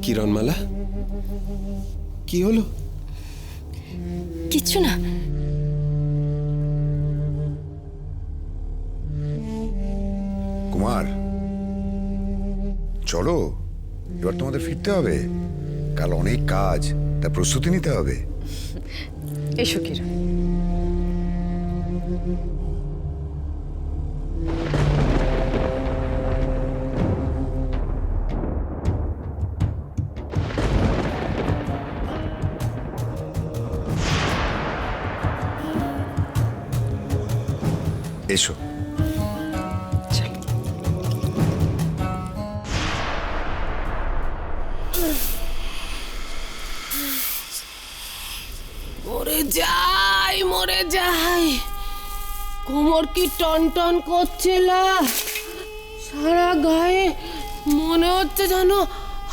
কিরণমালা, কি হলো? কিচ্ছু না। কুমার, চলো, এবার তোমাদের ফিরতে হবে। কাল অনেক কাজ, তার প্রস্তুতি নিতে হবে। এসো কিরণ। এসো। মরে যাই, মরে যাই। কোমর কি টন টন করছিল, সারা গায়ে মনে হচ্ছে যেন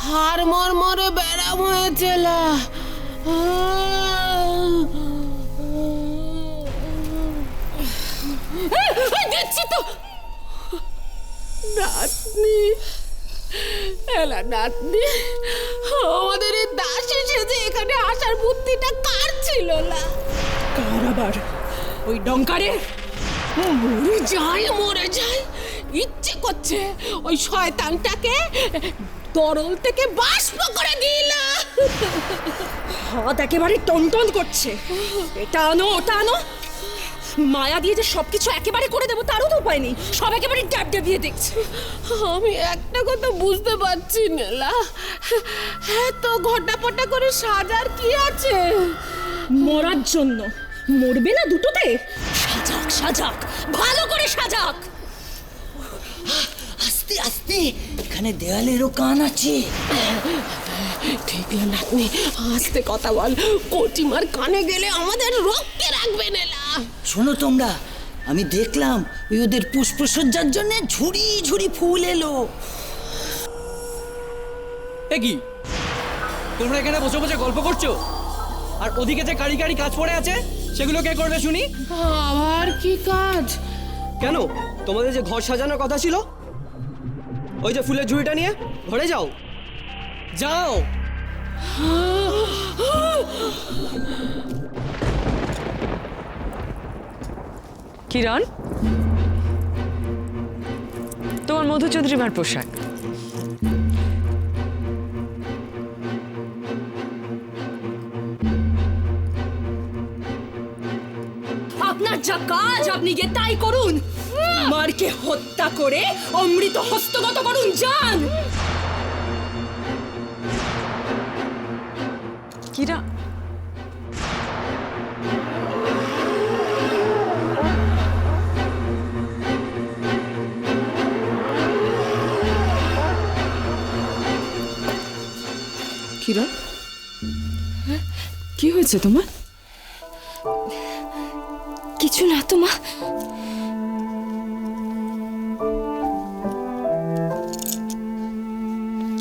হাড় মরমরে ব্যারাম হয়েছিল। দেখছি তো নাতনি, এলা নাতনি, আমাদের এই দাসী সেজে এখানে আসার বুদ্ধিটা কার ছিল? না কার আবার? ওই ডঙ্কারে? মরে যায়, মরে যায়। ইচ্ছে করছে ওই শয়তানটাকে তরল থেকে বাষ্প করে দিলা। হাত একেবারে টনটন করছে। এটা আনো, ওটা আনো। মায়া দিয়ে যে সবকিছু একেবারে করে দেবো তারও তো উপায় নেই। সব একেবারে ড্যাব ড্যাবিয়ে দেখছে। আমি একটা কথা বুঝতে পারছি না, এত ঘটাপটা করে সাজার কি আছে? মরার জন্য। মরবে না দুটোতে? সাজাক সাজাক, ভালো করে সাজাক। আস্তে আস্তে, এখানে দেওয়ালেরও কান আছে। ঠিক না নাতনি, আস্তে কথা বল। কচিমার কানে গেলে আমাদের রক্ষে রাখবে না। শোনো তোমরা, আমি দেখলাম ওই ওদের পুষ্পসজ্জার জন্য ঝুড়ি ঝুড়ি ফুল এলো। এ কি, তোমরা এখানে বসে বসে গল্প করছো? আর ওদিকে যে কারি কারি কাজ পড়ে আছে সেগুলো কে করবে শুনি? আবার কি কাজ? কেন, তোমাদের যে ঘর সাজানোর কথা ছিল, ওই যে ফুলের ঝুড়িটা নিয়ে ঘরে যাও, যাও। কিরণ, তোমার মধুচন্দ্রিমার পোশাক। আপনার যা কাজ আপনি গিয়ে তাই করুন। মারকে হত্যা করে অমৃত হস্তগত করুন, যান। কিরা, কিরণ, কি হয়েছে তোমার? কিছু না তো মা।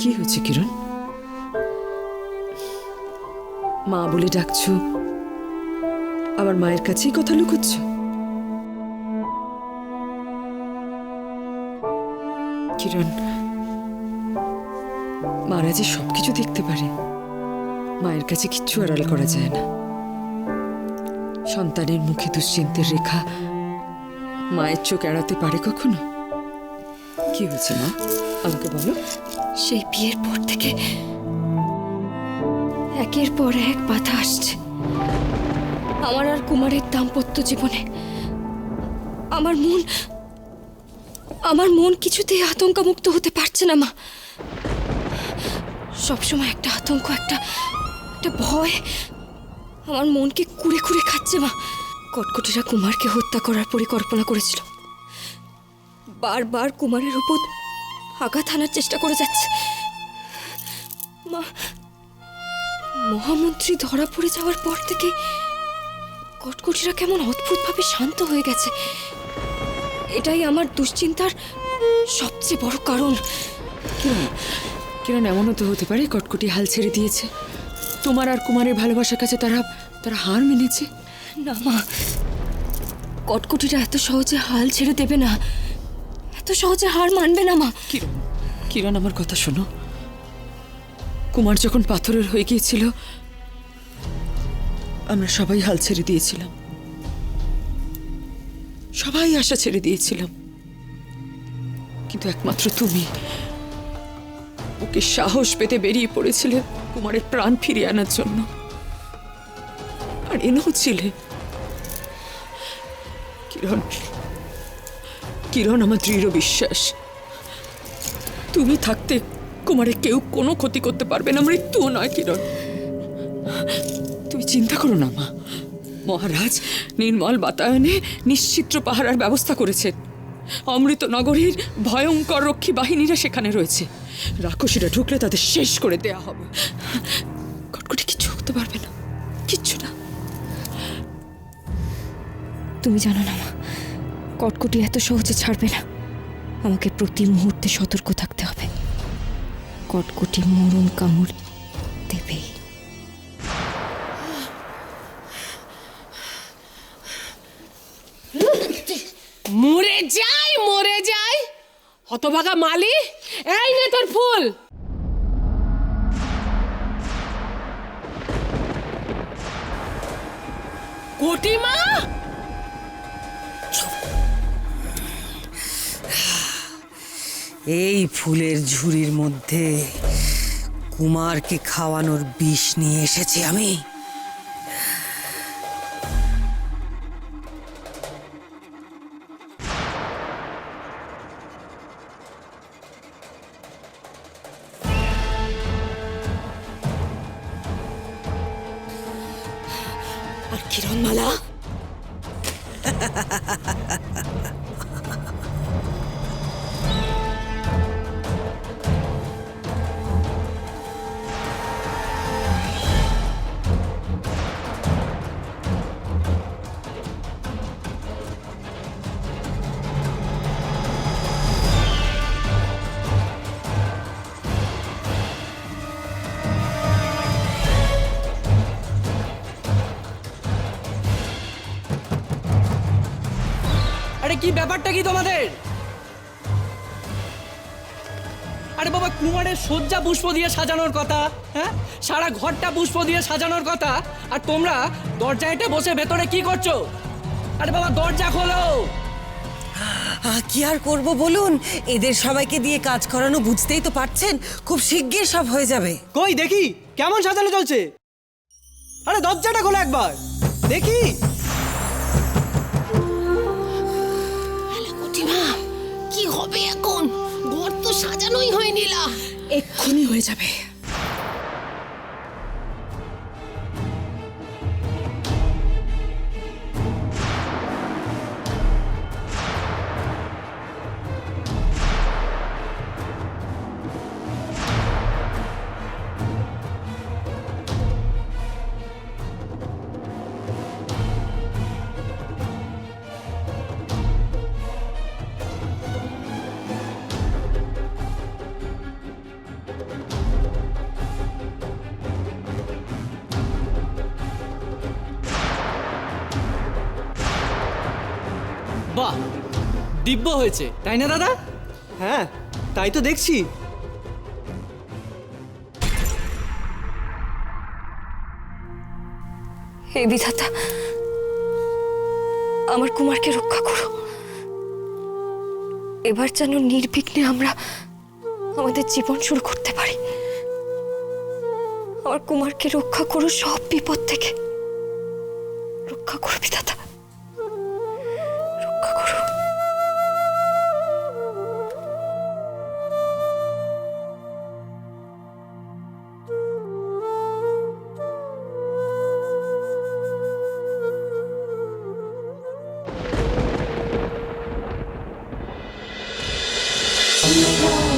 কি হয়েছে কিরণ? মা বলে ডাকছো, আবার মায়ের কাছেই কথা লুকোচ্ছ? কিরণ, মারা যে সবকিছু দেখতে পারে, মায়ের কাছে কিচ্ছু আড়াল করা যায় না। সন্তানের মুখে দুশ্চিন্তের রেখা মায়ের চোখ এড়াতে পারে কখনো? কি হয়েছে মা, আমাকে বলো। সেই বিয়ের পর থেকে একের পর এক বাধা আসছে আমার আর কুমারের দাম্পত্য জীবনে। আমার মন কিছুতেই আতঙ্কমুক্ত হতে পারছে না মা। সবসময় একটা আতঙ্ক, একটা ভয় আমার মনকে কুড়ে কুড়ে খাচ্ছে মা। কটকটিরা কুমারকে হত্যা করার পরিকল্পনা করেছিল। বারবার কুমারের উপর আঘাত হানার চেষ্টা করে যাচ্ছে মা। মহামন্ত্রী ধরা পড়ে যাওয়ার পর থেকে কটকটিরা কেমন অদ্ভুতভাবে শান্ত হয়ে গেছে। এটাই আমার দুশ্চিন্তার সবচেয়ে বড় কারণ। কিরণ, এমনও তো হতে পারে কটকটি হাল ছেড়ে দিয়েছে, তোমার আর কুমারের ভালোবাসার কাছে তারা হার মেনেছে। না মা, কটকটিরা এত সহজে হাল ছেড়ে দেবে না, এত সহজে হার মানবে না মা। কিরণ, আমার কথা শোনো। কুমার যখন পাথরের হয়ে গিয়েছিল আমরা সবাই হাল ছেড়ে দিয়েছিলাম, সবাই আশা ছেড়ে দিয়েছিলাম, কিন্তু একমাত্র তুমি ওকে সাহস পেতে বেরিয়ে পড়েছিলে কুমারের প্রাণ ফিরিয়ে আনার জন্য, আর এনেও ছিলে। কিরণ, কিরণ, আমার দৃঢ় বিশ্বাস তুমি থাকতে কুমারের কেউ কোনো ক্ষতি করতে পারবে না, মৃত্যুও নয়। কিরণ, তুমি চিন্তা করো না মা, মহারাজ নির্মল বাতায়নে নিশ্চিত্র পাহারার ব্যবস্থা করেছেন। অমৃত নগরীর ভয়ঙ্কর রক্ষী বাহিনীরা সেখানে রয়েছে, রাক্ষসীরা ঢুকলে তাদের শেষ করে দেয়া হবে। কটকটি কিচ্ছু করতে পারবে না, কিচ্ছু না। তুমি জানো না মা, কটকটি এত সহজে ছাড়বে না। আমাকে প্রতি মুহূর্তে সতর্ক থাকতে হবে। কটকটি মরণ কামড় দেবেই। মরে যাই, মরে যাই, হতভাগা মালি। এই নে তোর ফুল। কোটিমা, এই ফুলের ঝুড়ির মধ্যে কুমারকে খাওয়ানোর বিষ নিয়ে এসেছি আমি। আর কিরণমালা, আরে কি ব্যাপারটা কি তোমাদের? আরে বাবা, কুমারের শয্যা পুষ্প দিয়ে সাজানোর কথা, হ্যাঁ, সারা ঘরটা পুষ্প দিয়ে সাজানোর কথা, আর তোমরা দরজায় বসে ভেতরে কি করছো? আরে বাবা, দরজা খোলো। কি আর করব বলুন, এদের সবাইকে দিয়ে কাজ করানো, বুঝতেই তো পারছেন, খুব শিগগির সব হয়ে যাবে। কই দেখি কেমন সাজানো চলছে। আরে দরজাটা খোলো একবার দেখি। কোটিমা, কি হবে এখন? ঘর তো সাজানোই হয়নি। লা, এক্ষুনি হয়ে যাবে। বাহ, দিব্য হয়েছে, তাই না দাদা? হ্যাঁ, তাই তো দেখছি। হে বিধাতা, আমার কুমারকে রক্ষা করো। এবার যেন নির্বিঘ্নে আমরা আমাদের জীবন শুরু করতে পারি। আমার কুমারকে রক্ষা করো সব বিপদ থেকে। রক্ষা করো বিধাতা, রক্ষা করো। Oh,